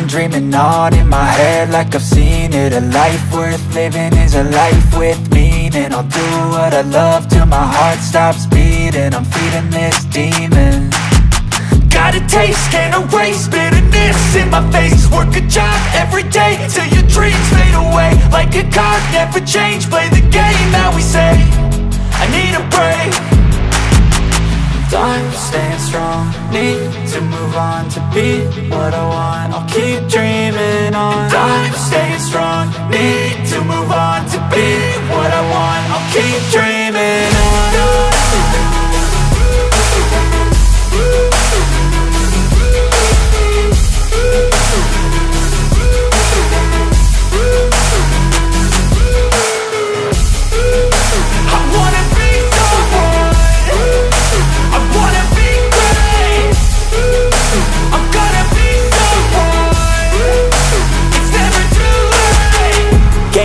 dreaming on in my head like I've seen it. A life worth living is a life with meaning. I'll do what I love till my heart stops beating. I'm feeding this demon. Got a taste, can't erase bitterness in my face. Work a job every day till your dreams fade away. Like a card, never change, play the game that we say. I need a break. I'm staying strong, need to move on to be what I want. I'll keep dreaming on. I'm staying strong, need to move on to be what I want. I'll keep dreaming on.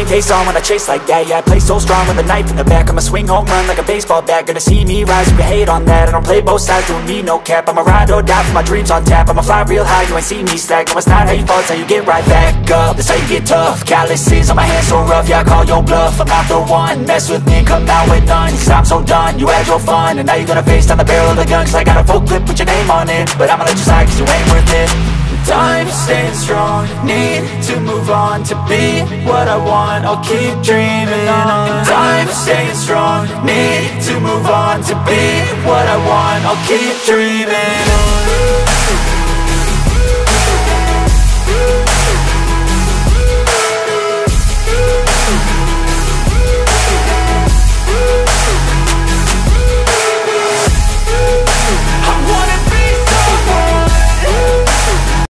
Face on when I chase like that, yeah, I play so strong with a knife in the back. I'ma swing home run like a baseball bat. Gonna see me rise, you can hate on that. I don't play both sides, doing me no cap. I'ma ride or die for my dreams on tap. I'ma fly real high, you ain't see me stack. No, it's not how you fall, it's how you get right back up. That's how you get tough. Calluses on my hands so rough, yeah, I call your bluff. I'm not the one, mess with me, come out with none. Cause I'm so done, you had your fun. And now you're gonna face down the barrel of the gun. Cause I got a full clip, put your name on it. But I'ma let you slide cause you ain't worth it. I'm staying strong, need to move on to be what I want. I'll keep dreaming on. I'm staying strong, need to move on to be what I want. I'll keep dreaming on.